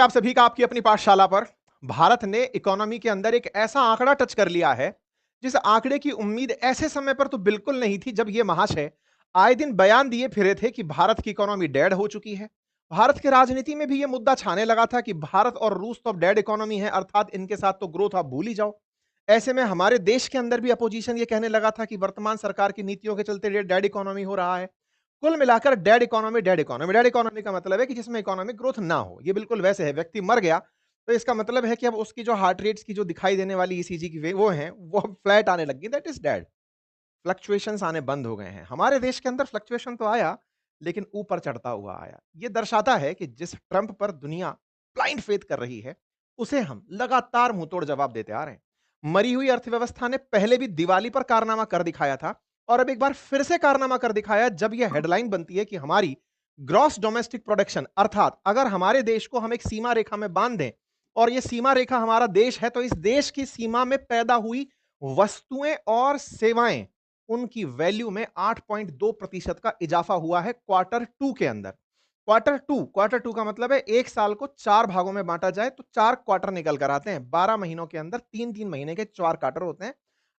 आप सभी का आपकी अपनी पाठशाला पर। भारत ने इकोनॉमी के अंदर एक ऐसा आंकड़ा टच कर लिया है जिस आंकड़े की उम्मीद ऐसे समय पर तो बिल्कुल नहीं थी जब यह महाशय आए दिन बयान दिए फिरे थे कि भारत की इकोनॉमी डेड हो चुकी है। भारत की राजनीति में भी यह मुद्दा छाने लगा था कि भारत और रूस तो अब डेड इकोनॉमी है, अर्थात इनके साथ तो ग्रोथ आप भूल ही जाओ। ऐसे में हमारे देश के अंदर भी अपोजिशन ये कहने लगा था कि वर्तमान सरकार की नीतियों के चलते डेड इकोनॉमी हो रहा है। कुल मिलाकर dead economy, dead economy, dead economy का मतलब है कि जिसमें इकोनॉमिक ग्रोथ ना हो। ये बिल्कुल वैसे है, व्यक्ति मर गया तो इसका मतलब है कि अब उसकी जो हार्ट रेट्स की जो दिखाई देने वाली ईसीजी की वे वो हैं, वो अब फ्लैट आने लग गई, दैट इज डेड। फ्लक्चुएशंस आने बंद हो गए हैं। हमारे देश के अंदर फ्लक्चुएशन तो आया, लेकिन ऊपर चढ़ता हुआ आया। ये दर्शाता है कि जिस ट्रंप पर दुनिया ब्लाइंड फेथ कर रही है, उसे हम लगातार मुंहतोड़ जवाब देते आ रहे हैं। मरी हुई अर्थव्यवस्था ने पहले भी दिवाली पर कारनामा कर दिखाया था और अब एक बार फिर से कारनामा कर दिखाया जब यह हेडलाइन बनती है कि हमारी ग्रॉस डोमेस्टिक प्रोडक्शन, अर्थात अगर हमारे देश को हम एक सीमा रेखा में बांध दें और यह सीमा रेखा हमारा देश है, तो इस देश की सीमा में पैदा हुई वस्तुएं और सेवाएं, उनकी वैल्यू में 8.2% का इजाफा हुआ है क्वार्टर टू के अंदर। क्वार्टर टू का मतलब है एक साल को 4 भागों में बांटा जाए तो 4 क्वार्टर निकल कर आते हैं। 12 महीनों के अंदर 3-3 महीने के 4 क्वार्टर होते हैं।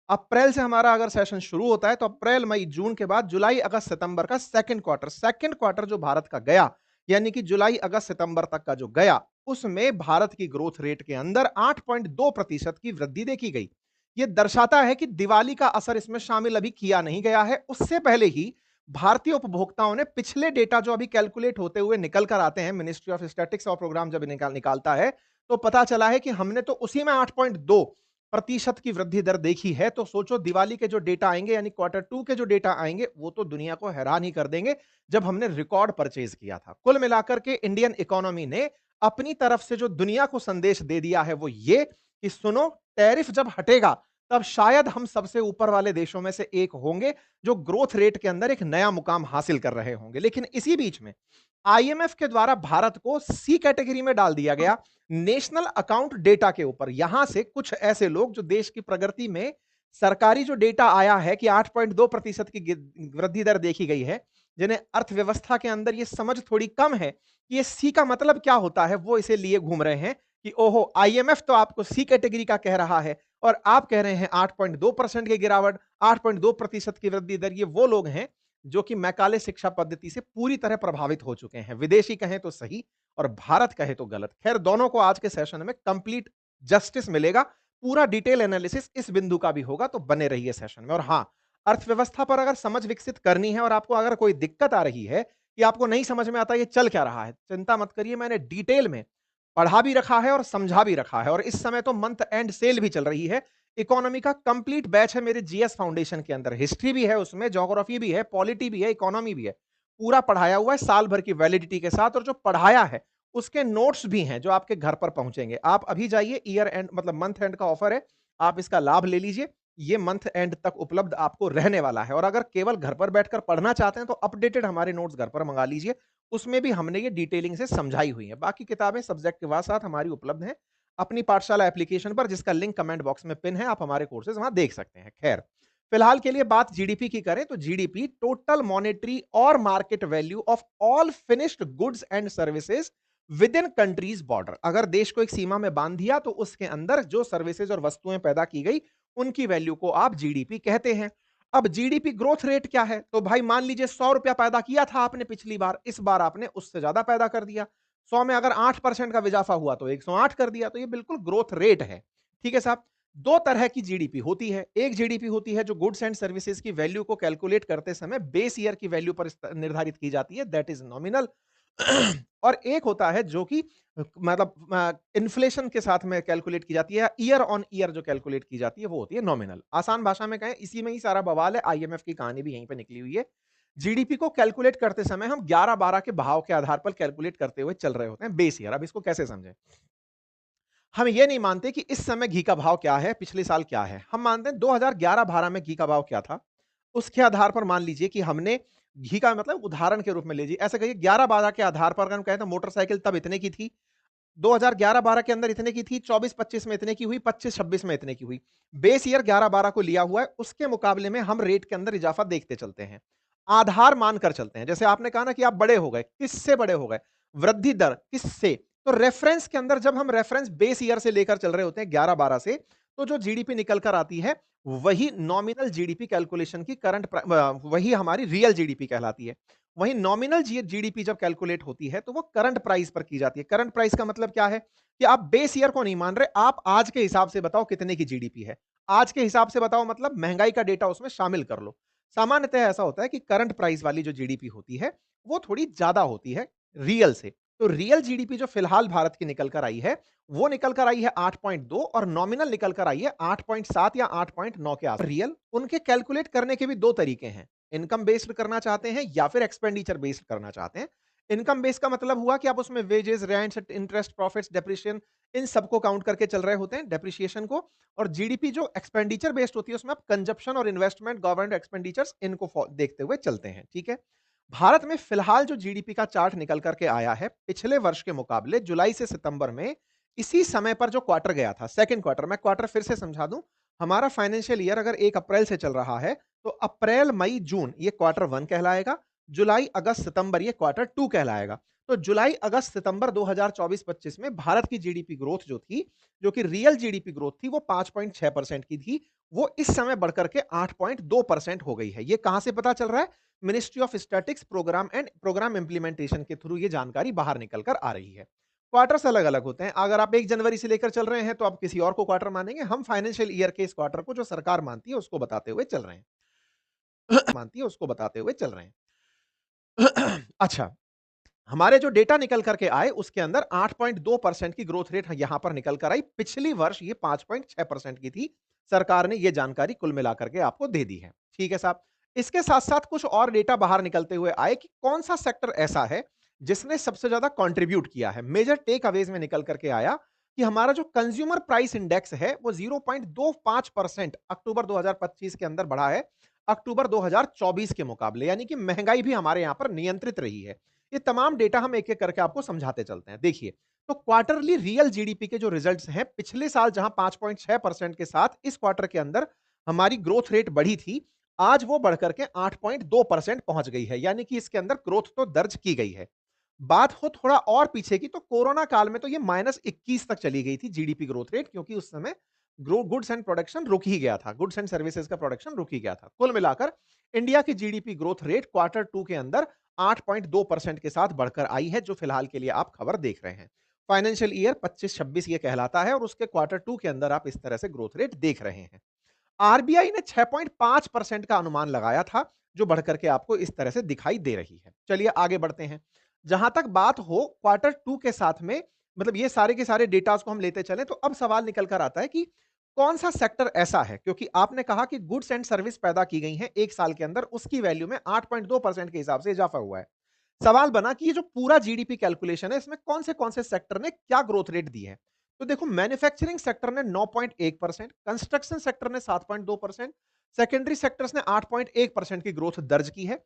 अप्रैल से हमारा अगर सेशन शुरू होता है तो अप्रैल, मई, जून के बाद जुलाई, अगस्त, सितंबर का सेकंड क्वार्टर जो भारत का गया, यानी कि जुलाई, अगस्त, सितंबर तक का जो गया, उसमें भारत की ग्रोथ रेट के अंदर 8.2% की वृद्धि देखी गई। यह दर्शाता है कि दिवाली का असर इसमें शामिल अभी किया नहीं गया है। उससे पहले ही भारतीय उपभोक्ताओं ने पिछले डेटा जो अभी कैलकुलेट होते हुए निकल कर आते हैं, मिनिस्ट्री ऑफ स्टैटिस्टिक्स और प्रोग्राम जब निकालता है, तो पता चला है कि हमने तो उसी में 8.2% की वृद्धि दर देखी है। तो सोचो दिवाली के जो डेटा आएंगे, यानी क्वार्टर टू के जो डेटा आएंगे, वो तो दुनिया को हैरान ही कर देंगे जब हमने रिकॉर्ड परचेज किया था। कुल मिलाकर के इंडियन इकोनॉमी ने अपनी तरफ से जो दुनिया को संदेश दे दिया है वो ये कि सुनो, टैरिफ जब हटेगा तब शायद हम सबसे ऊपर वाले देशों में से एक होंगे जो ग्रोथ रेट के अंदर एक नया मुकाम हासिल कर रहे होंगे। लेकिन इसी बीच में आईएमएफ के द्वारा भारत को सी कैटेगरी में डाल दिया गया नेशनल अकाउंट डेटा के ऊपर। यहां से कुछ ऐसे लोग जो देश की प्रगति में, सरकारी जो डेटा आया है कि 8.2% की वृद्धि दर देखी गई है, जिन्हें अर्थव्यवस्था के अंदर यह समझ थोड़ी कम है कि ये सी का मतलब क्या होता है, वो इसे लिए घूम रहे हैं कि ओहो, आईएमएफ तो आपको सी कैटेगरी का कह रहा है और आप कह रहे हैं 8.2% की गिरावट, 8.2% की वृद्धि दर। ये वो लोग हैं जो कि मैकाले शिक्षा पद्धति से पूरी तरह प्रभावित हो चुके हैं। विदेशी कहें तो सही और भारत कहे तो गलत। खैर, दोनों को आज के सेशन में कंप्लीट जस्टिस मिलेगा। पूरा डिटेल एनालिसिस इस बिंदु का भी होगा, तो बने रहिए सेशन में। और हां, अर्थव्यवस्था पर अगर समझ विकसित करनी है और आपको अगर कोई दिक्कत आ रही है कि आपको नहीं समझ में आता ये चल क्या रहा है, चिंता मत करिए, मैंने डिटेल में पढ़ा भी रखा है और समझा भी रखा है। और इस समय तो मंथ एंड सेल भी चल रही है। इकोनॉमी का कंप्लीट बैच है मेरे जीएस फाउंडेशन के अंदर। हिस्ट्री भी है उसमें, ज्योग्राफी भी है, पॉलिटी भी है, इकोनॉमी भी है। पूरा पढ़ाया हुआ है साल भर की वैलिडिटी के साथ। और जो पढ़ाया है उसके नोट्स भी हैं जो आपके घर पर पहुंचेंगे। आप अभी जाइए, ईयर एंड मतलब मंथ एंड का ऑफर है, आप इसका लाभ ले लीजिए। ये मंथ एंड तक उपलब्ध आपको रहने वाला है। और अगर केवल घर पर बैठकर पढ़ना चाहते हैं तो अपडेटेड हमारे नोट्स घर पर मंगा लीजिए। उसमें भी हमने ये डिटेलिंग से समझाई हुई है। बाकी किताबें सब्जेक्ट के साथ हमारी उपलब्ध हैं अपनी पाठशाला एप्लीकेशन पर, जिसका लिंक कमेंट बॉक्स में पिन है। आप हमारे कोर्सेज वहां देख सकते हैं। खैर, फिलहाल के लिए बात जीडीपी की करें तो जीडीपी टोटल मॉनेटरी और market value of all finished goods and services with in countries border. अगर देश को एक सीमा में बांध दिया तो उसके अंदर जो सर्विसेज और वस्तुएं पैदा की गई, उनकी वैल्यू को आप जीडीपी कहते हैं। अब जीडीपी ग्रोथ रेट क्या है? तो भाई मान लीजिए 100 रुपया पैदा किया था आपने पिछली बार, इस बार आपने उससे ज्यादा पैदा कर दिया। 100 में अगर 8% का इजाफा हुआ तो 108 कर दिया। तो ये बिल्कुल ग्रोथ रेट है। ठीक है साहब। दो तरह की जीडीपी होती है। एक जीडीपी होती है जो गुड्स एंड सर्विसेज की वैल्यू को कैलकुलेट करते समय बेस ईयर की वैल्यू पर निर्धारित की जाती है, दैट इज नॉमिनल। और एक होता है जो कि मतलब इन्फ्लेशन के साथ में कैलकुलेट की जाती है, ईयर ऑन ईयर जो कैलकुलेट की जाती है वो होती है नॉमिनल। आसान भाषा में कहें, इसी में ही सारा बवाल है। आईएमएफ की कहानी भी यहीं पे निकली हुई है। जीडीपी को कैलकुलेट करते समय हम 11-12 के भाव के आधार पर कैलकुलेट करते हुए चल रहे होते हैं, बेस ईयर। अब इसको कैसे समझें? हम ये नहीं मानते कि इस समय घी का भाव क्या है, पिछले साल क्या है। हम मानते हैं 2011-12 में घी का भाव क्या था। उसके आधार पर मान लीजिए कि हमने घी का मतलब उदाहरण के रूप में लीजिए, ऐसे कहिए 11-12 के आधार पर अगर हम कहें तो मोटरसाइकिल तब इतने की थी, 2011-12 के अंदर इतने की थी, 24-25 में इतने की हुई, 25-26 में इतने की हुई। बेस ईयर 11-12 को लिया हुआ है, उसके मुकाबले में हम रेट के अंदर इजाफा देखते चलते हैं, आधार मानकर चलते हैं। जैसे आपने कहा ना कि आप बड़े हो गए, किससे बड़े हो गए? वृद्धि दर किससे? तो रेफरेंस के अंदर जब हम रेफरेंस बेस ईयर से लेकर चल रहे होते हैं 11-12 से, तो जो जीडीपी निकल कर आती है, वही नॉमिनल जीडीपी कैलकुलेशन की वही हमारी रियल जीडीपी कहलाती है। वही नॉमिनल जीडीपी जब कैलकुलेट होती है, तो वो करंट प्राइस पर की जाती है। करंट प्राइस का मतलब क्या है कि आप बेस ईयर को नहीं मान रहे, आप आज के हिसाब से बताओ कितने की जीडीपी है। आज के हिसाब से बताओ मतलब महंगाई का डेटा उसमें शामिल कर लो। सामान्यतः ऐसा होता है कि करंट प्राइस वाली जो जीडीपी होती है, वो थोड़ी ज्यादा होती है रियल से। तो रियल जीडीपी जो फिलहाल भारत की निकल कर आई है, वो निकल कर आई है 8.2 और नॉमिनल निकल कर आई है 8.7 या 8.9 के आसपास। रियल उनके कैलकुलेट करने के भी दो तरीके हैं, इनकम बेस्ड करना चाहते हैं या फिर एक्सपेंडिचर बेस्ड करना चाहते हैं। इनकम बेस्ड का मतलब हुआ कि आप उसमें wages, rents, interest, profits, depreciation इन सबको काउंट करके चल रहे होते हैं, डेप्रिसिएशन को। और जीडीपी जो एक्सपेंडिचर बेस्ड होती है, उसमें आप कंजप्शन और इन्वेस्टमेंट, गवर्नमेंट एक्सपेंडिचर्स इनको देखते हुए चलते हैं, ठीक है। भारत में फिलहाल जो जीडीपी का चार्ट निकल करके आया है, पिछले वर्ष के मुकाबले जुलाई से सितंबर में इसी समय पर जो क्वार्टर गया था, सेकंड क्वार्टर, मैं क्वार्टर फिर से समझा दूं, हमारा फाइनेंशियल ईयर अगर 1 अप्रैल से चल रहा है, तो अप्रैल, मई, जून ये क्वार्टर 1 कहलाएगा, जुलाई, अगस्त, सितंबर ये क्वार्टर 2 कहलाएगा। तो जुलाई, अगस्त, सितंबर 2024-25 में भारत की जीडीपी ग्रोथ जो थी, जो कि रियल जीडीपी ग्रोथ थी, वो 5.6% की थी, वो इस समय बढ़कर के 8.2% हो गई है। ये कहां से पता चल रहा है? Ministry of statistics program implementation के थ्रू ये जानकारी बाहर निकल कर आ रही है। क्वार्टर्स अलग-अलग होते हैं। अगर आप 1 जनवरी से लेकर चल रहे हैं, तो आप किसी और को क्वार्टर मानेंगे। हम फाइनेंशियल ईयर के इस क्वार्टर को जो सरकार मानती है, उसको बताते हुए चल रहे हैं। मानती है, उसको बताते हुए चल रहे हैं। अच्छा, हमारे जो डेटा निकल करके आए, उसके अंदर 8.2% की ग्रोथ रेट यहां पर निकल कर आई। पिछली वर्ष ये 5.6% की थी। सरकार ने ये जानकारी कुल मिलाकर के आपको दे दी है। ठीक है साहब। इसके साथ-साथ कुछ और डेटा बाहर निकलते हुए आए कि कौन-सा सेक्टर ऐसा है, जिसने सबसे ज्यादा कंट्रीब्यूट किया है। मेजर टेक अवेज में निकल करके आया कि हमारा जो कंज्यूमर प्राइस इंडेक्स है, वो 0.25% अक्टूबर 2025 के अंदर बढ़ा है, अक्टूबर 2024 के मुकाबले। यानी कि महंगाई भी हमारे यहां पर नियंत्रित रही है। ये तमाम डेटा हम एक-एक करके आपको समझाते चलते हैं। देखिए, तो क्वार्टरली रियल जीडीपी के जो रिजल्ट्स हैं, पिछले साल जहां 5.6% के साथ इस क्वार्टर के अंदर हमारी ग्रोथ रेट बढ़ी थी, आज वो बढ़कर के 8.2% पहुंच गई है। यानी कि इसके अंदर ग्रोथ तो दर्ज की गई है। बात हो थोड़ा और पीछे की, तो कोरोना काल में तो ये -21 तक चली गई थी जीडीपी ग्रोथ रेट, क्योंकि उस समय गुड्स एंड प्रोडक्शन रुक ही गया था, गुड्स एंड सर्विसेज का प्रोडक्शन रुक ही गया था। कुल मिलाकर इंडिया की जीडीपी ग्रोथ रेट क्वार्टर 2 के अंदर 8.2% के साथ बढ़कर आई है, जो फिलहाल के लिए आप खबर देख रहे हैं। फाइनेंशियल ईयर 25-26 ये कहलाता है, और उसके क्वार्टर 2 के अंदर आप इस तरह से ग्रोथ रेट देख रहे हैं। आरबीआई ने 6.5% का अनुमान लगाया था, जो बढ़कर के आपको इस तरह से दिखाई दे रही है। चलिए आगे बढ़ते हैं। जहां तक बात हो क्वार्टर 2 के साथ में, मतलब ये सारे के सारे डेटास को हम लेते चलें, तो अब सवाल निकल कर आता है कि कौन सा सेक्टर ऐसा है, क्योंकि आपने कहा कि गुड्स एंड सर्विस पैदा की गई हैं 1 साल के अंदर, उसकी वैल्यू में 8.2% के हिसाब से इजाफा हुआ है। सवाल बना कि ये जो पूरा जीडीपी कैलकुलेशन है, इसमें कौन से सेक्टर ने क्या ग्रोथ रेट दी है। तो देखो, मैन्युफैक्चरिंग सेक्टर ने 9.1%, कंस्ट्रक्शन सेक्टर ने 7.2%, सेकेंडरी सेक्टर्स ने 8.1% की ग्रोथ दर्ज की है,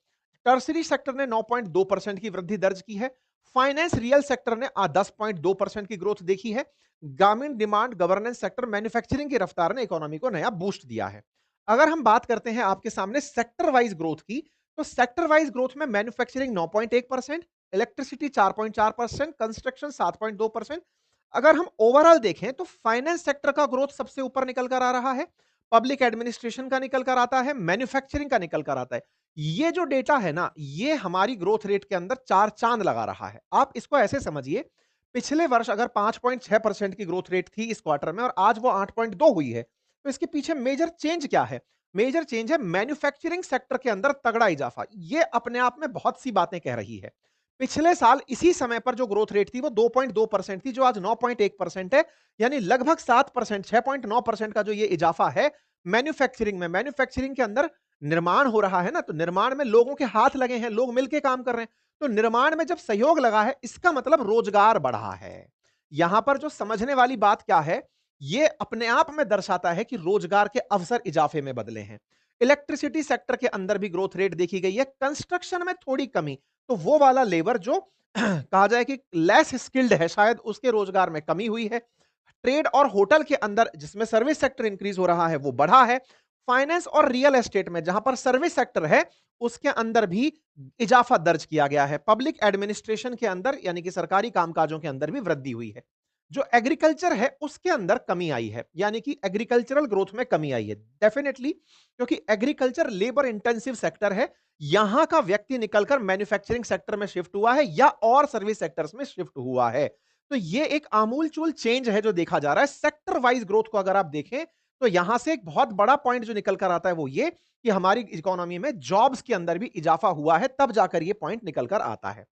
टर्सरी सेक्टर ने 9.2% की वृद्धि दर्ज की है, फाइनेंस रियल सेक्टर ने 10.2% की ग्रोथ देखी है, ग्रामीण डिमांड गवर्नेंस सेक्टर, मैन्युफैक्चरिंग की रफ्तार ने इकोनॉमी को नया बूस्ट दिया है। अगर हम बात करते हैं आपके सामने सेक्टर वाइज ग्रोथ की, तो सेक्टर वाइज ग्रोथ में मैन्युफैक्चरिंग 9.1%, इलेक्ट्रिसिटी 4.4%, कंस्ट्रक्शन 7.2%। अगर हम ओवरऑल देखें, तो फाइनेंस सेक्टर का ग्रोथ सबसे ऊपर निकल कर आ रहा है, पब्लिक एडमिनिस्ट्रेशन का निकल कर आता है, मैन्युफैक्चरिंग का निकल कर आता है। ये जो डेटा है ना, ये हमारी ग्रोथ रेट के अंदर चार चांद लगा रहा है। आप इसको ऐसे समझिए, पिछले वर्ष अगर 5.6% की ग्रोथ रेट थी इस क्वार्टर में, और आज वो 8.2 हुई है, तो इसके पीछे मेजर चेंज क्या है? मेजर चेंज है मैन्युफैक्चरिंग सेक्टर के अंदर तगड़ा इजाफा। ये अपने आप में बहुत सी बातें कह रही है। पिछले साल इसी समय पर जो ग्रोथ रेट थी, वो 2.2% थी, जो आज 9.1% है। यानी लगभग 7%, 6.9% का जो ये इजाफा है मैन्युफैक्चरिंग में। मैन्युफैक्चरिंग के अंदर निर्माण हो रहा है ना, तो निर्माण में लोगों के हाथ लगे हैं, लोग मिलकर काम कर रहे हैं। तो निर्माण में जब सहयोग लगा है, इसका मतलब रोजगार बढ़ा है। यहां पर जो समझने वाली बात क्या है, ये अपने आप में दर्शाता है कि रोजगार के अवसर इजाफे में बदले हैं। इलेक्ट्रिसिटी सेक्टर के अंदर भी ग्रोथ रेट देखी गई है, कंस्ट्रक्शन में थोड़ी कमी, तो वो वाला लेबर जो कहा जाए कि लेस स्किल्ड है, शायद उसके रोजगार में कमी हुई है। ट्रेड और होटल के अंदर, जिसमें सर्विस सेक्टर इंक्रीज हो रहा है, वो बढ़ा है। फाइनेंस और रियल एस्टेट में जहां पर सर्विस सेक्टर है उसके अंदर भी इजाफा दर्ज किया गया है। पब्लिक एडमिनिस्ट्रेशन के अंदर यानी कि सरकारी कामकाजों के अंदर भी वृद्धि हुई है। जो एग्रीकल्चर है उसके अंदर कमी आई है, यानी कि एग्रीकल्चरल ग्रोथ में कमी आई है डेफिनेटली, क्योंकि एग्रीकल्चर लेबर इंटेंसिव सेक्टर है। यहां का व्यक्ति निकलकर मैन्युफैक्चरिंग सेक्टर में शिफ्ट हुआ है या और सर्विस सेक्टर्स में शिफ्ट हुआ है। तो ये एक आमूलचूल चेंज है जो देखा जा रहा है। सेक्टर वाइज ग्रोथ को अगर आप देखें तो यहां से एक बहुत बड़ा पॉइंट जो निकल कर आता है वो ये कि हमारी इकोनॉमी में जॉब्स के अंदर भी इजाफा हुआ है, तब जाकर ये पॉइंट निकल कर आता है।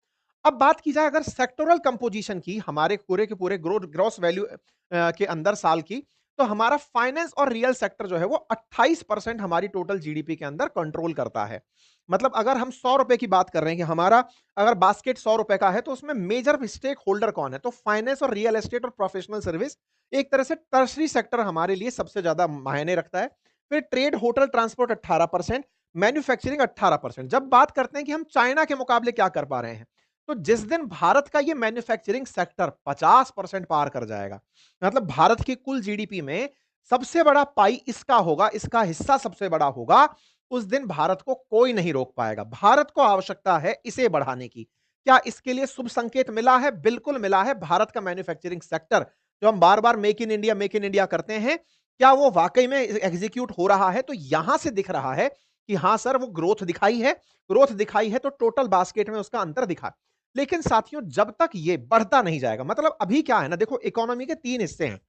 अब बात की जाए अगर सेक्टोरल कंपोजिशन की हमारे पूरे के पूरे ग्रोस वैल्यू के अंदर साल की, तो हमारा फाइनेंस और रियल सेक्टर जो है वो 28% हमारी टोटल जीडीपी के अंदर कंट्रोल करता है। मतलब अगर हम 100 रुपए की बात कर रहे हैं कि हमारा अगर बास्केट 100 रुपए का है तो उसमें मेजर स्टेक होल्डर कौन है, तो फाइनेंस और रियल एस्टेट और प्रोफेशनल सर्विस, एक तरह से टर्सरी सेक्टर हमारे लिए सबसे ज्यादा मायने रखता है। फिर ट्रेड होटल ट्रांसपोर्ट 18%, मैन्युफैक्चरिंग 18%। जब बात करते हैं कि हम चाइना के मुकाबले क्या कर पा रहे हैं, तो जिस दिन भारत का ये मैन्युफैक्चरिंग सेक्टर 50% पार कर जाएगा, मतलब भारत की कुल जीडीपी में सबसे बड़ा पाई इसका होगा, इसका हिस्सा सबसे बड़ा होगा, उस दिन भारत को कोई नहीं रोक पाएगा। भारत को आवश्यकता है इसे बढ़ाने की। क्या इसके लिए शुभ संकेत मिला है? बिल्कुल मिला है। भारत का मैन्युफैक्चरिंग सेक्टर जो हम बार बार मेक इन इंडिया करते हैं, क्या वो वाकई में एग्जीक्यूट हो रहा है? तो यहां से दिख रहा है कि हां सर, वो ग्रोथ दिखाई है। ग्रोथ दिखाई है तो टोटल बास्केट में उसका अंतर दिखा। लेकिन साथियों, जब तक ये बढ़ता नहीं जाएगा, मतलब अभी क्या है ना, देखो इकोनॉमी के तीन हिस्से हैं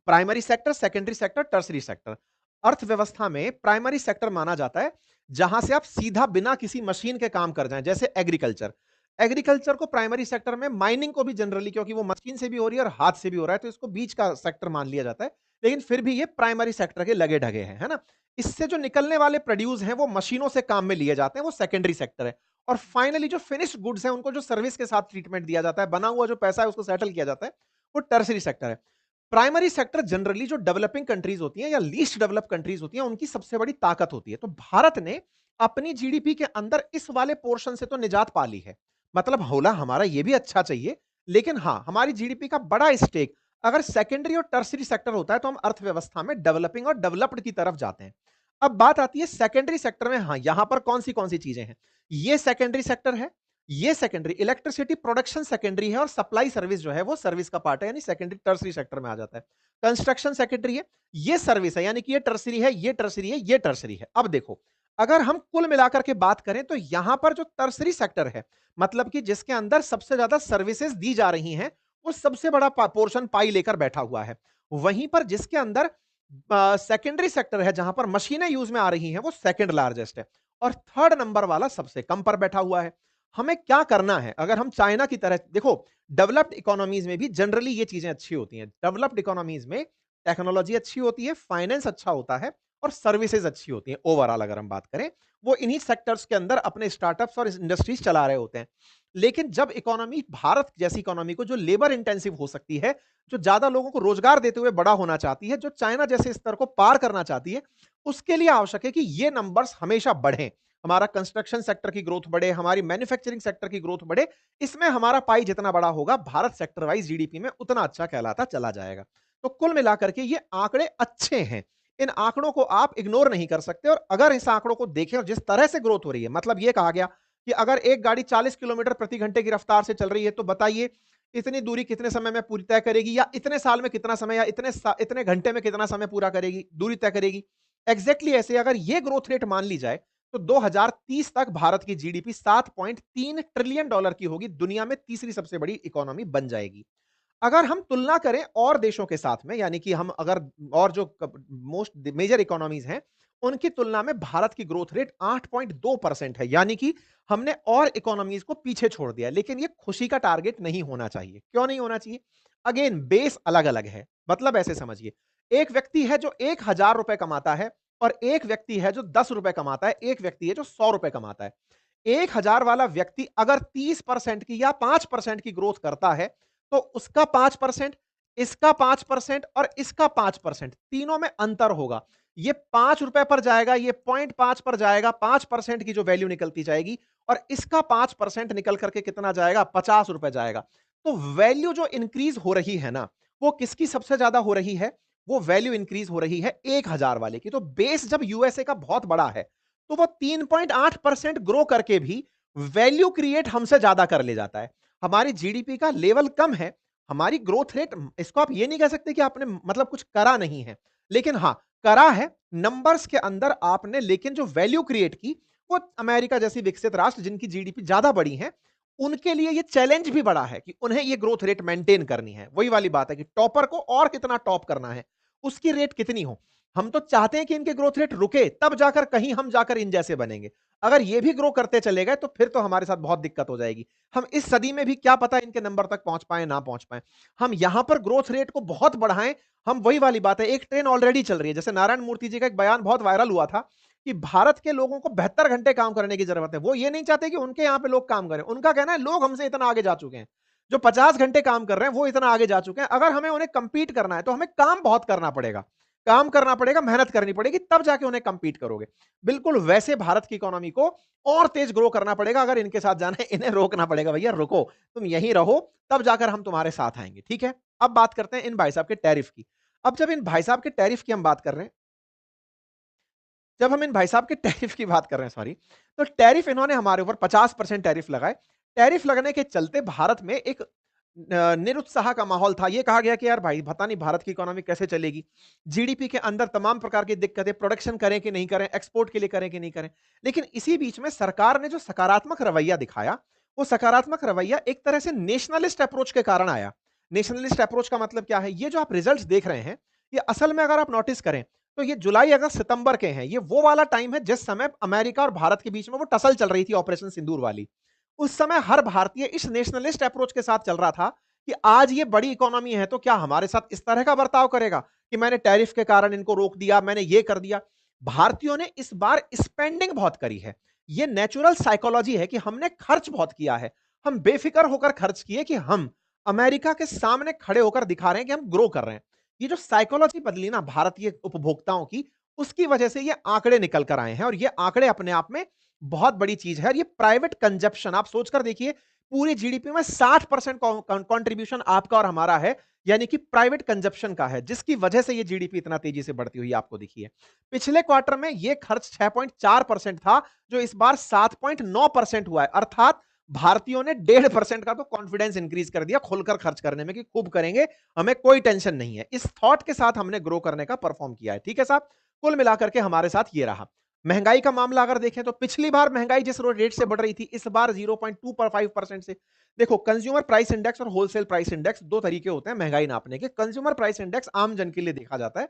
primary sector, secondary sector, tertiary sector. अर्थव्यवस्था में प्राइमरी सेक्टर माना जाता है जहां से आप सीधा बिना किसी मशीन के काम कर जाएं, जैसे एग्रीकल्चर। एग्रीकल्चर को प्राइमरी सेक्टर में, माइनिंग को भी जनरली, क्योंकि वो मशीन से भी हो रही है और हाथ से भी हो रहा है, तो इसको बीच का सेक्टर मान लिया जाता है। लेकिन फिर भी ये प्राइमरी सेक्टर के लगे ढगे हैं, है ना। इससे जो निकलने वाले प्रोड्यूस हैं वो मशीनों से काम में लिए जाते हैं, वो सेकेंडरी सेक्टर है। और फाइनली जो फिनिश्ड गुड्स हैं उनको जो सर्विस के साथ ट्रीटमेंट दिया जाता है, बना हुआ जो पैसा है उसको सेटल किया जाता है, वो टर्सरी सेक्टर है। प्राइमरी सेक्टर जनरली जो डेवलपिंग कंट्रीज होती हैं या लीस्ट डेवलप कंट्रीज होती हैं, उनकी सबसे बड़ी ताकत होती है। तो भारत ने अपनी जीडीपी के अंदर इस वाले पोर्शन से तो निजात पा ली है। मतलब होला हमारा ये भी अच्छा चाहिए, लेकिन हां, हमारी जीडीपी का बड़ा स्टेक अगर सेकेंडरी और टर्सरी सेक्टर होता है तो हम अर्थव्यवस्था में डेवलपिंग और डेवलप्ड की तरफ जाते हैं। अब बात आती है सेकेंडरी सेक्टर में। हां, यहां पर कौन सी चीजें हैं? ये सेकेंडरी सेक्टर है, ये सेकेंडरी इलेक्ट्रिसिटी प्रोडक्शन सेकेंडरी है, और सप्लाई सर्विस जो है वो सर्विस का पार्ट है, यानी सेकेंडरी टर्सरी सेक्टर में आ जाता है। कंस्ट्रक्शन सेकेंडरी है, ये सर्विस है, यानी कि ये टर्सरी है, ये टर्सरी है, ये टर्सरी है। अब देखो, अगर हम कुल मिलाकर के बात करें तो यहां पर जो टर्सरी सेक्टर है, मतलब कि जिसके अंदर सबसे ज्यादा सर्विसेज दी जा रही हैं, वो सबसे बड़ा पोर्शन पाई लेकर बैठा हुआ है। वहीं पर जिसके अंदर सेकेंडरी सेक्टर है, जहां पर मशीनें यूज में आ रही हैं, वो सेकंड लार्जेस्ट है, और थर्ड नंबर वाला सबसे कम पर बैठा हुआ है। हमें क्या करना है? अगर हम चाइना की तरह, देखो डेवलप्ड इकोनॉमीज में भी जनरली ये चीजें अच्छी होती हैं। डेवलप्ड इकोनॉमीज में टेक्नोलॉजी अच्छी होती है, फाइनेंस अच्छा होता है, और सर्विसेज अच्छी होती हैं। ओवरऑल अगर हम बात करें, वो इन्हीं सेक्टर्स के अंदर अपने स्टार्टअप्स और इंडस्ट्रीज चला रहे होते हैं। लेकिन जब इकोनॉमी भारत जैसी इकोनॉमी को, जो लेबर इंटेंसिव हो सकती है, जो ज्यादा लोगों को रोजगार देते हुए बड़ा होना चाहती है, जो चाइना जैसे स्तर को पार करना चाहती है, उसके लिए आवश्यक है कि ये नंबर्स हमेशा बढ़ें। हमारा कंस्ट्रक्शन सेक्टर की ग्रोथ बढ़े, हमारी मैन्युफैक्चरिंग सेक्टर की ग्रोथ बढ़े। इसमें हमारा पाई जितना बड़ा होगा, भारत सेक्टर वाइज जीडीपी में उतना अच्छा कहलाता चला जाएगा। तो कुल मिलाकर के ये आंकड़े अच्छे हैं। इन आंकड़ों को आप इग्नोर नहीं कर सकते, और अगर इस आंकड़ों को देखें और जिस तरह से ग्रोथ हो रही है, मतलब ये कहा गया कि अगर एक गाड़ी 40 किलोमीटर प्रति घंटे की रफ्तार से चल रही है, तो बताइए इतनी दूरी कितने समय में पूरी तय करेगी, या इतने साल में कितना समय, या इतने घंटे में कितना समय पूरा करेगी, दूरी तय करेगी। एग्जैक्टली ऐसे अगर ये ग्रोथ रेट मान ली जाए, तो 2030 तक भारत की जीडीपी 7.3 ट्रिलियन डॉलर की होगी, दुनिया में तीसरी सबसे बड़ी इकोनॉमी बन जाएगी। अगर हम तुलना करें और देशों के साथ में, यानी कि हम अगर और जो मोस्ट मेजर इकोनॉमीज हैं उनकी तुलना में, भारत की ग्रोथ रेट 8.2% है, यानी कि हमने और इकोनॉमीज को पीछे छोड़ दिया। लेकिन ये खुशी का टारगेट नहीं होना चाहिए। क्यों नहीं होना चाहिए? अगेन बेस अलग अलग है। मतलब ऐसे समझिए, एक व्यक्ति है जो 1,000 रुपए कमाता है, और एक व्यक्ति है जो 10 रुपए कमाता है, एक व्यक्ति है जो 100 रुपए कमाता है। 1,000 वाला व्यक्ति अगर 30% की या 5% की ग्रोथ करता है, तो उसका 5%, इसका 5% और इसका 5%, तीनों में अंतर होगा। ये 5 रुपए पर जाएगा, ये 0.5 पर जाएगा, 5% की जो वैल्यू निकलती जाएगी, और इसका 5% निकल करके कितना जाएगा? 50 रुपए जाएगा। तो वैल्यू जो इंक्रीज हो रही है ना, वो किसकी सबसे ज्यादा हो रही है? वो वैल्यू इंक्रीज हो रही है 1000 वाले की। तो बेस जब यूएसए का बहुत बड़ा है तो वो 3.8% ग्रो करके भी वैल्यू क्रिएट हमसे ज्यादा कर ले जाता है। हमारी जीडीपी का लेवल कम है, हमारी ग्रोथ रेट, इसको आप ये नहीं कह सकते कि आपने मतलब कुछ करा नहीं है, लेकिन हाँ करा है नंबर्स के अंदर आपने, लेकिन जो वैल्यू क्रिएट की वो अमेरिका जैसी विकसित राष्ट्र जिनकी जीडीपी ज्यादा बड़ी है उनके लिए ये चैलेंज भी बड़ा है कि उन्हें ये ग्रोथ रेट मेंटेन करनी है। वही वाली बात है कि टॉपर को और कितना टॉप करना है, उसकी रेट कितनी हो। हम तो चाहते हैं कि इनके ग्रोथ रेट रुके, तब जाकर कहीं हम जाकर इन जैसे बनेंगे। अगर ये भी ग्रो करते चले गए तो फिर तो हमारे साथ बहुत दिक्कत हो जाएगी। हम इस सदी में भी क्या पता इनके नंबर तक पहुंच पाए ना पहुंच पाए। हम यहां पर ग्रोथ रेट को बहुत बढ़ाएं। हम वही वाली बात है, एक ट्रेन ऑलरेडी चल रही है। जैसे नारायण मूर्ति जी का एक बयान बहुत वायरल हुआ था कि भारत के लोगों को 72 घंटे काम करने की जरूरत है। वो ये नहीं चाहते कि उनके यहाँ पे लोग काम करें। उनका कहना है लोग हमसे इतना आगे जा चुके हैं, जो 50 घंटे काम कर रहे हैं वो इतना आगे जा चुके हैं। अगर हमें उन्हें कंपीट करना है तो हमें काम बहुत करना पड़ेगा, काम करना पड़ेगा, मेहनत करनी पड़ेगी, तब जाके उन्हें कंपीट करोगे। बिल्कुल वैसे भारत की इकोनॉमी को और तेज ग्रो करना पड़ेगा। अगर इनके साथ जाना है, इन्हें रोकना पड़ेगा, भैया रुको, तुम यहीं रहो, तब जाकर हम तुम्हारे साथ आएंगे। ठीक है, अब बात करते हैं इन भाई साहब के टैरिफ की। अब जब इन भाई साहब के टैरिफ की हम बात कर रहे हैं, जब हम इन भाई साहब के टैरिफ की बात कर रहे हैं, सॉरी, तो टैरिफ इन्होंने हमारे ऊपर 50% टैरिफ लगाए। टैरिफ लगने के चलते भारत में एक निरुत्साह का माहौल था। ये कहा गया कि यार भाई पता नहीं भारत की इकोनॉमी कैसे चलेगी, जीडीपी के अंदर तमाम प्रकार की दिक्कतें, प्रोडक्शन करें कि नहीं करें, एक्सपोर्ट के लिए करें कि नहीं करें। लेकिन इसी बीच में सरकार ने जो सकारात्मक रवैया दिखाया, वो सकारात्मक रवैया एक तरह से नेशनलिस्ट अप्रोच के कारण आया। नेशनलिस्ट अप्रोच का मतलब क्या है? ये जो आप रिजल्ट्स देख रहे हैं, ये असल में अगर आप नोटिस करें तो ये जुलाई अगस्त सितंबर के हैं। ये वो वाला टाइम है जिस समय अमेरिका और भारत के बीच में वो टसल चल रही थी, ऑपरेशन सिंदूर वाली। उस समय हर भारतीय इस नेशनलिस्ट अप्रोच के साथ चल रहा था कि आज ये बड़ी इकोनॉमी है तो क्या हमारे साथ इस तरह का बर्ताव करेगा कि मैंने टैरिफ के कारण इनको रोक दिया, मैंने ये कर दिया। भारतीयों ने इस बार स्पेंडिंग बहुत करी है। ये नेचुरल साइकोलॉजी है कि हमने खर्च बहुत किया है। हम बेफिक्र होकर खर्च किए कि हम अमेरिका के सामने खड़े होकर दिखा रहे हैं कि हम ग्रो कर रहे हैं। ये जो साइकोलॉजी बदली ना भारतीय उपभोक्ताओं की, उसकी वजह से ये आंकड़े निकल कर आए हैं। और ये आंकड़े अपने आप में बहुत बड़ी चीज है। और ये प्राइवेट कंजप्शन आप सोचकर देखिए, पूरी जीडीपी में 60% कंट्रीब्यूशन आपका और हमारा है, यानी कि प्राइवेट कंजप्शन का है, जिसकी वजह से ये जीडीपी इतना तेजी से बढ़ती हुई आपको दिखी है। पिछले क्वार्टर में ये खर्च 6.4% था, जो इस बार 7.9% हुआ है। अर्थात भारतीयों ने 1.5% का तो कॉन्फिडेंस इंक्रीज कर दिया खुलकर खर्च करने में कि खूब करेंगे, हमें कोई टेंशन नहीं है। इस थॉट के साथ हमने ग्रो करने का परफॉर्म किया है। ठीक है साहब, कुल मिलाकर के हमारे साथ ये रहा। महंगाई का मामला अगर देखें तो पिछली बार महंगाई जिस रेट से बढ़ रही थी, इस बार 0.25% से। देखो, कंज्यूमर प्राइस इंडेक्स और होलसेल प्राइस इंडेक्स दो तरीके होते हैं महंगाई नापने के। कंज्यूमर प्राइस इंडेक्स आम जन के लिए देखा जाता है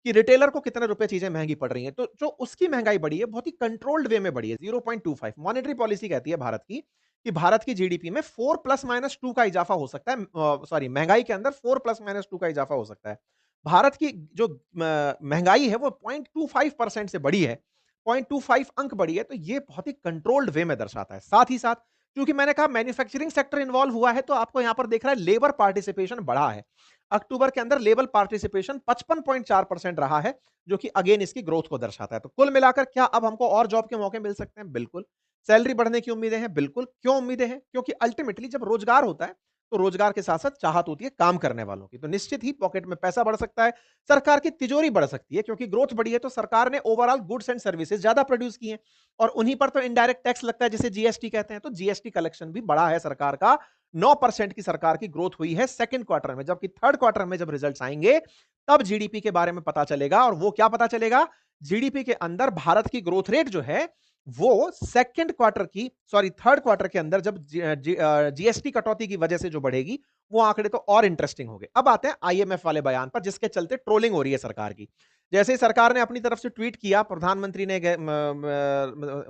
कि रिटेलर को कितने रुपए चीजें महंगी पड़ रही हैं। तो जो उसकी महंगाई बढ़ी है, बहुत ही कंट्रोल्ड वे में बढ़ी है, 0.25। मॉनेटरी पॉलिसी कहती है भारत की कि भारत की जीडीपी में 4 प्लस माइनस 2 का इजाफा हो सकता है। सॉरी, महंगाई के अंदर 4 प्लस माइनस 2 का इजाफा हो सकता है। भारत की जो महंगाई है वो 0.25% से बढ़ी है, 0.25 अंक बढ़ी है। तो ये बहुत ही कंट्रोल्ड वे में दर्शाता है। साथ ही साथ क्योंकि मैंने कहा मैन्युफैक्चरिंग सेक्टर इन्वॉल्व हुआ है, तो आपको यहां पर देख रहा है लेबर पार्टिसिपेशन बढ़ा है। अक्टूबर के अंदर लेबर पार्टिसिपेशन 55.4% रहा है, जो कि अगेन इसकी ग्रोथ को दर्शाता है। तो कुल मिलाकर क्या अब हमको और जॉब के मौके मिल सकते हैं? बिल्कुल। सैलरी बढ़ने की उम्मीदें हैं? बिल्कुल। क्यों उम्मीदें हैं? क्योंकि अल्टीमेटली जब रोजगार होता है तो रोजगार के साथ साथ चाहत होती है काम करने वालों की। तो निश्चित ही पॉकेट में पैसा बढ़ सकता है, सरकार की तिजोरी बढ़ सकती है, क्योंकि ग्रोथ बढ़ी है तो सरकार ने ओवरऑल गुड्स एंड सर्विसेज ज्यादा प्रोड्यूस की हैं और उन्हीं पर तो इनडायरेक्ट टैक्स लगता है जिसे जीएसटी कहते हैं। तो जीएसटी कलेक्शन भी बढ़ा है सरकार का। 9% की सरकार की ग्रोथ हुई है सेकंड क्वार्टर में, जबकि थर्ड क्वार्टर में जब रिजल्ट्स आएंगे तब जीडीपी के बारे में पता चलेगा। और वो क्या पता चलेगा? जीडीपी के अंदर भारत की ग्रोथ रेट जो है वो सेकंड क्वार्टर की, सॉरी थर्ड क्वार्टर के अंदर जब जीएसटी कटौती की वजह से जो बढ़ेगी, वो आंकड़े तो और इंटरेस्टिंग हो गए। अब आते हैं आईएमएफ वाले बयान पर, जिसके चलते ट्रोलिंग हो रही है सरकार की। जैसे ही सरकार ने अपनी तरफ से ट्वीट किया, प्रधानमंत्री ने,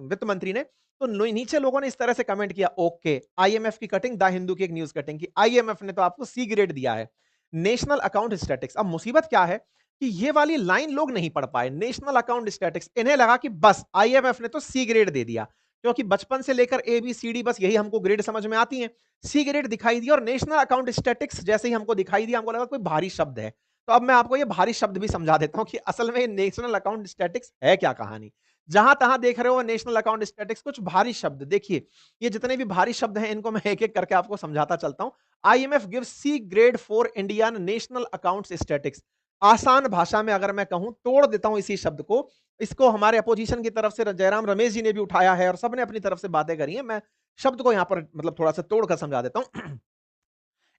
वित्त मंत्री ने, तो नीचे लोगों ने इस तरह से कमेंट किया, ओके आईएमएफ की कटिंग, द हिंदू की एक न्यूज कटिंग की, आईएमएफ ने तो आपको सी ग्रेड दिया है, नेशनल अकाउंट स्टैटिक्स। अब मुसीबत क्या है कि ये वाली लाइन लोग नहीं पढ़ पाए, नेशनल अकाउंट स्टैटिक्स। इन्हें लगा कि बस आईएमएफ ने तो सी ग्रेड दे दिया, क्योंकि बचपन से लेकर ए बी सी डी बस यही हमको ग्रेड समझ में आती है। सी ग्रेड दिखाई दिया और नेशनल अकाउंट स्टैटिक्स जैसे ही हमको दिखाई दिया, हमको लगा कोई भारी शब्द है। तो अब मैं आपको ये भारी शब्द भी समझा देता हूं कि असल में नेशनल अकाउंट स्टैटिक्स है क्या कहानी। जहां तहां देख रहे हो नेशनल अकाउंट स्टैटिक्स, कुछ भारी शब्द देखिए। ये जितने भी भारी शब्द हैं इनको मैं एक एक करके आपको समझाता चलता हूं। IMF gives C grade for Indian national accounts statics. आसान भाषा में अगर मैं कहूं, तोड़ देता हूं इसी शब्द को। इसको हमारे अपोजिशन की तरफ से जयराम रमेश जी ने भी उठाया है और सबने अपनी तरफ से बातें करी हैं। मैं शब्द को यहां पर मतलब थोड़ा सा तोड़कर समझा देता हूं।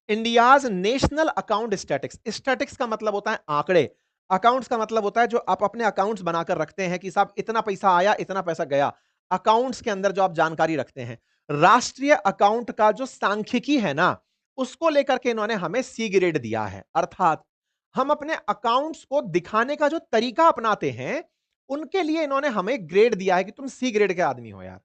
India's national account statics, statics का मतलब होता है आंकड़े, अकाउंट्स का मतलब होता है जो आप अपने अकाउंट्स बनाकर रखते हैं कि साहब इतना पैसा आया, इतना पैसा गया। अकाउंट्स के अंदर जो आप जानकारी रखते हैं, राष्ट्रीय अकाउंट का जो सांख्यिकी है ना, उसको लेकर के इन्होंने हमें सी ग्रेड दिया है। अर्थात हम अपने अकाउंट्स को दिखाने का जो तरीका अपनाते हैं, उनके लिए इन्होंने हमें ग्रेड दिया है कि तुम सी ग्रेड के आदमी हो यार।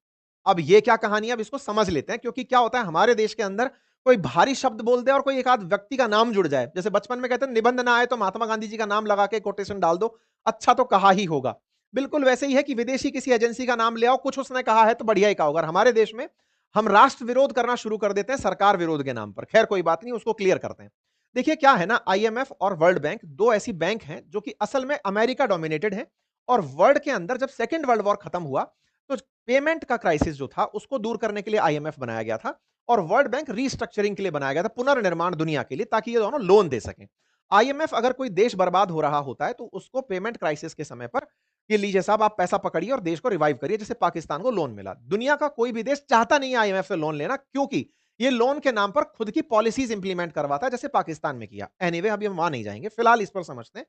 अब ये क्या कहानी है, अब इसको समझ लेते हैं। क्योंकि क्या होता है हमारे देश के अंदर, कोई भारी शब्द बोल दे और कोई एक आध व्यक्ति का नाम जुड़ जाए, जैसे बचपन में कहते हैं निबंध ना आए तो महात्मा गांधी जी का नाम लगा के कोटेशन डाल दो, अच्छा तो कहा ही होगा। बिल्कुल वैसे ही है कि विदेशी किसी एजेंसी का नाम ले आओ, कुछ उसने कहा है तो बढ़िया ही कहा होगा। हमारे देश में हम राष्ट्र विरोध करना शुरू कर देते हैं सरकार विरोध के नाम पर। खैर कोई बात नहीं, उसको क्लियर करते हैं। देखिए क्या है ना, आईएमएफ और वर्ल्ड बैंक दो ऐसी बैंक हैं जो कि असल में अमेरिका डोमिनेटेड है। और वर्ल्ड के अंदर जब सेकेंड वर्ल्ड वॉर खत्म हुआ, तो पेमेंट का क्राइसिस जो था उसको दूर करने के लिए आईएमएफ बनाया गया था और वर्ल्ड बैंक रीस्ट्रक्चरिंग के लिए बनाया गया था, पुनर्निर्माण दुनिया के लिए, ताकि ये दोनों लोन दे सकें। आईएमएफ अगर कोई देश बर्बाद हो रहा होता है तो उसको पेमेंट क्राइसिस के समय पर ये लीजिए साहब आप पैसा पकड़िए और देश को रिवाइव करिए, जैसे पाकिस्तान को लोन मिला। दुनिया का कोई भी देश चाहता नहीं है आईएमएफ से लोन लेना, क्योंकि ये लोन के नाम पर खुद की पॉलिसीज इंप्लीमेंट करवाता है, जैसे पाकिस्तान में किया। एनीवे अभी हम वहां नहीं जाएंगे, फिलहाल इस पर समझते हैं।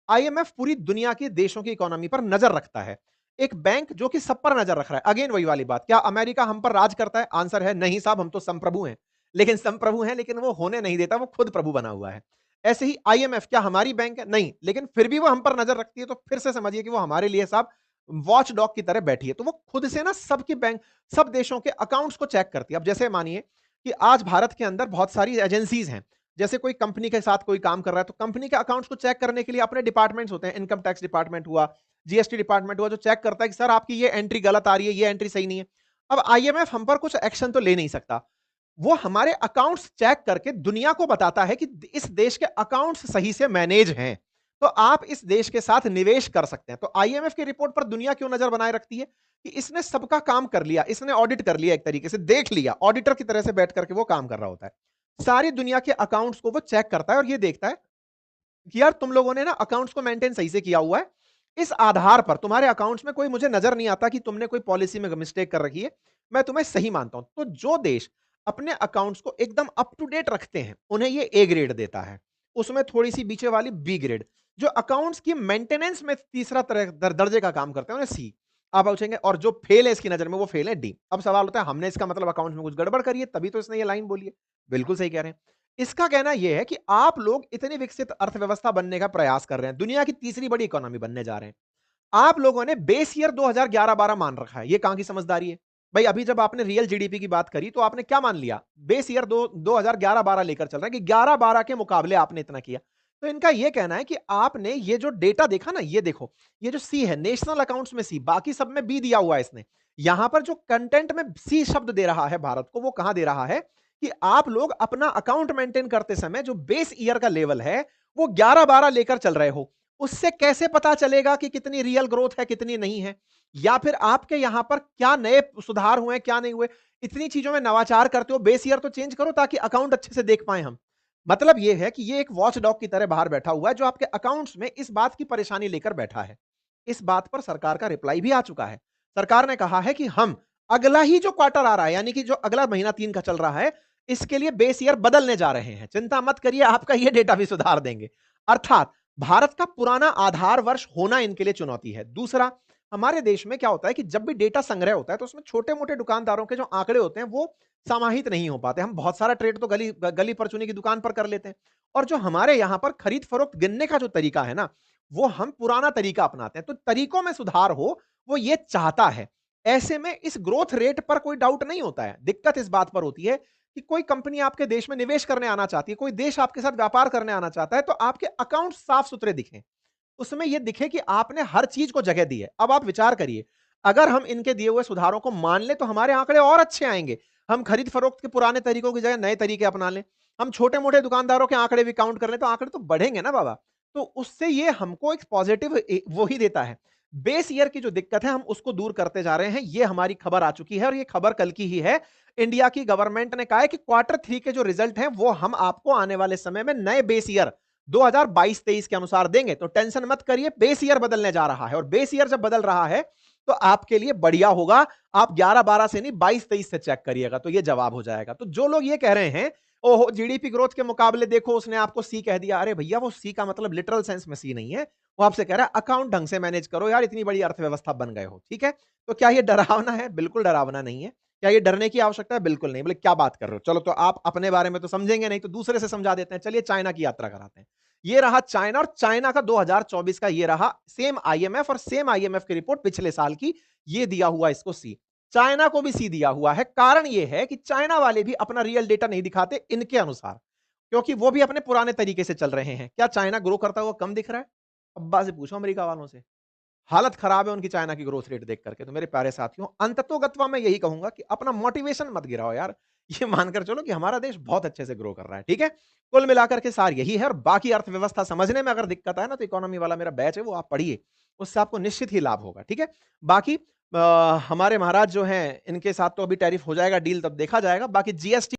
आईएमएफ पूरी दुनिया के देशों की इकोनॉमी पर नजर रखता है, एक बैंक जो कि सब पर नजर रख रहा है। अगेन वही वाली बात, क्या अमेरिका हम पर राज करता है? आंसर है नहीं साहब, हम तो संप्रभु हैं। लेकिन संप्रभु हैं, लेकिन वो होने नहीं देता, वो खुद प्रभु बना हुआ है। ऐसे ही आईएमएफ क्या हमारी बैंक है? नहीं, लेकिन फिर भी वो हम पर नजर रखती है। तो फिर से समझिए कि वो हमारे लिए साहब वॉच डॉग की तरह बैठी है। तो वो खुद से ना सबके बैंक, सब देशों के अकाउंट्स को चेक करती है। अब जैसे मानिए कि आज भारत के अंदर बहुत सारी एजेंसीज हैं, जैसे कोई कंपनी के साथ कोई काम कर रहा है, तो कंपनी के अकाउंट्स को चेक करने के लिए अपने डिपार्टमेंट्स होते हैं। इनकम टैक्स डिपार्टमेंट हुआ, जीएसटी डिपार्टमेंट हुआ, जो चेक करता है कि सर आपकी ये एंट्री गलत आ रही है, ये एंट्री सही नहीं है। अब आईएमएफ हम पर कुछ एक्शन तो ले नहीं सकता, वो हमारे अकाउंट्स चेक करके दुनिया को बताता है कि इस देश के अकाउंट्स सही से मैनेज हैं, तो आप इस देश के साथ निवेश कर सकते हैं। तो आईएमएफ की रिपोर्ट पर दुनिया क्यों नजर बनाए रखती है? कि इसने सबका काम कर लिया, इसने ऑडिट कर लिया, एक तरीके से देख लिया, ऑडिटर की तरह से बैठ करके वो काम कर रहा होता है। सारी दुनिया के अकाउंट्स को वो चेक करता है और ये देखता है कि यार तुम लोगों ने ना अकाउंट्स को मेंटेन सही से किया हुआ है। इस आधार पर तुम्हारे अकाउंट्स में कोई मुझे नजर नहीं आता कि तुमने कोई पॉलिसी में मिस्टेक कर रखी है, मैं तुम्हें सही मानता हूं। तो जो देश अपने अकाउंट्स को एकदम अप टू डेट रखते हैं, उन्हें ये ए ग्रेड देता है, उसमें थोड़ी सी पीछे वाली बी ग्रेड। जो अकाउंट्स की मेंटेनेंस में तीसरा दर्जे का काम करते हैं, उन्हें सी। आप पूछेंगे और जो फेल है इसकी नजर में, वो फेल है डी। अब सवाल होता है हमने इसका मतलब अकाउंट्स में कुछ गड़बड़ करी है तभी तो इसने ये लाइन बोली है। बिल्कुल सही कह रहे हैं। इसका कहना यह है कि आप लोग इतनी विकसित अर्थव्यवस्था बनने का प्रयास कर रहे हैं, दुनिया की तीसरी बड़ी इकोनॉमी बनने जा रहे हैं, आप लोगों ने बेस ईयर 2011-12 मान रखा है। ये कहां की समझदारी है भाई? अभी जब आपने रियल जीडीपी की बात करी तो आपने क्या मान लिया? बेस ईयर 2011-12 लेकर चल रहा है कि 11-12 के मुकाबले आपने इतना किया। तो इनका यह कहना है कि आपने ये जो डेटा देखा ना, ये देखो, ये जो सी है नेशनल अकाउंट्स में सी, बाकी सब में बी दिया हुआ है इसने। यहां पर जो कंटेंट में सी शब्द दे रहा है भारत को, वो कहां दे रहा है कि आप लोग अपना अकाउंट मेंटेन करते समय जो बेस ईयर का लेवल है वो 11-12 लेकर चल रहे हो। उससे कैसे पता चलेगा कि कितनी रियल ग्रोथ है, कितनी नहीं है, या फिर आपके यहां पर क्या नए सुधार हुए, क्या नहीं हुए? इतनी चीजों में नवाचार करते हो, बेस ईयर तो चेंज करो ताकि अकाउंट अच्छे से देख पाए हम। मतलब यह है कि ये एक वॉच डॉग की तरह बाहर बैठा हुआ है, जो आपके अकाउंट्स में इस बात की परेशानी लेकर बैठा है। इस बात पर सरकार का रिप्लाई भी आ चुका है। सरकार ने कहा है कि हम अगला ही जो क्वार्टर आ रहा है, यानी कि जो अगला महीना 3 का चल रहा है, इसके लिए बेस ईयर बदलने जा रहे हैं। चिंता मत करिए, आपका ये डेटा भी सुधार देंगे। अर्थात भारत का पुराना आधार वर्ष होना इनके लिए चुनौती है। दूसरा, हमारे देश में क्या होता है कि जब भी डेटा संग्रह होता है तो उसमें छोटे मोटे दुकानदारों के जो आंकड़े होते हैं वो समाहित नहीं हो पाते। हम बहुत सारा ट्रेड तो गली गली परचूनी की दुकान पर कर लेते हैं, और जो हमारे यहां पर खरीद फरोख्त गिनने का जो तरीका है ना, वो हम पुराना तरीका अपनाते हैं। तो तरीकों में सुधार हो, वो ये चाहता है। ऐसे में इस ग्रोथ रेट पर कोई डाउट नहीं होता है। दिक्कत इस बात पर होती है कि कोई कंपनी आपके देश में निवेश करने आना चाहती है, कोई देश आपके साथ व्यापार करने आना चाहता है, तो आपके अकाउंट साफ सुथरे दिखें, उसमें यह दिखे कि आपने हर चीज को जगह दी है। अब आप विचार करिए, अगर हम इनके दिए हुए सुधारों को मान लें तो हमारे आंकड़े और अच्छे आएंगे। हम खरीद फरोख्त के पुराने तरीकों की जगह नए तरीके अपना लें, हम छोटे मोटे दुकानदारों के आंकड़े भी काउंट कर लें, तो आंकड़े तो बढ़ेंगे ना बाबा। तो उससे ये हमको एक पॉजिटिव वो ही देता है। बेस ईयर की जो दिक्कत है हम उसको दूर करते जा रहे हैं। ये हमारी खबर आ चुकी है और ये खबर कल की ही है। इंडिया की गवर्नमेंट ने कहा है कि क्वार्टर 3 के जो रिजल्ट हैं वो हम आपको आने वाले समय में नए बेस ईयर 2022-23 के अनुसार देंगे, तो टेंशन मत करिए, बेस ईयर बदलने जा रहा है और बेस ईयर जब बदल रहा है तो आपके लिए बढ़िया होगा। आप 11-12 से नहीं 22-23 से चेक करिएगा, तो ये जवाब हो जाएगा। तो जो लोग ये कह रहे हैं ओहो जीडीपी ग्रोथ के मुकाबले देखो उसने आपको सी कह दिया, अरे भैया वो सी का मतलब लिटरल सेंस में सी नहीं है, वो आपसे कह रहा है अकाउंट ढंग से मैनेज करो यार, इतनी बड़ी अर्थव्यवस्था बन गए हो, ठीक है। तो क्या ये डरावना है? बिल्कुल डरावना नहीं है। क्या ये डरने की आवश्यकता है? बिल्कुल नहीं। बोले क्या बात कर रहे हो? चलो तो आप अपने बारे में तो समझेंगे नहीं, तो दूसरे से समझा देते हैं। चलिए चाइना की यात्रा कराते हैं। ये रहा चाइना, और चाइना का 2024 का ये रहा सेम आईएमएफ, और सेम आईएमएफ की रिपोर्ट पिछले साल की, ये दिया हुआ इसको सी। चाइना को भी सी दिया हुआ है। कारण ये है कि चाइना वाले भी अपना रियल डेटा नहीं दिखाते इनके अनुसार, क्योंकि वो भी अपने पुराने तरीके से चल रहे हैं। क्या चाइना ग्रो करता हुआ कम दिख रहा है? अब्बा से पूछो अमेरिका वालों से। हालत खराब है उनकी चाइना की ग्रोथ रेट देख करके। तो मेरे प्यारे साथियों, अंततोगत्वा मैं यही कहूंगा कि अपना मोटिवेशन मत गिराओ यार। ये मानकर चलो कि हमारा देश बहुत अच्छे से ग्रो कर रहा है, ठीक है। कुल मिलाकर के सार यही है, और बाकी अर्थव्यवस्था समझने में अगर दिक्कत आए ना, तो इकोनॉमी वाला मेरा बैच है वो आप पढ़िए, उससे आपको निश्चित ही लाभ होगा, ठीक है। बाकी हमारे महाराज जो हैं इनके साथ तो अभी टैरिफ हो जाएगा डील, तब देखा जाएगा। बाकी जीएसटी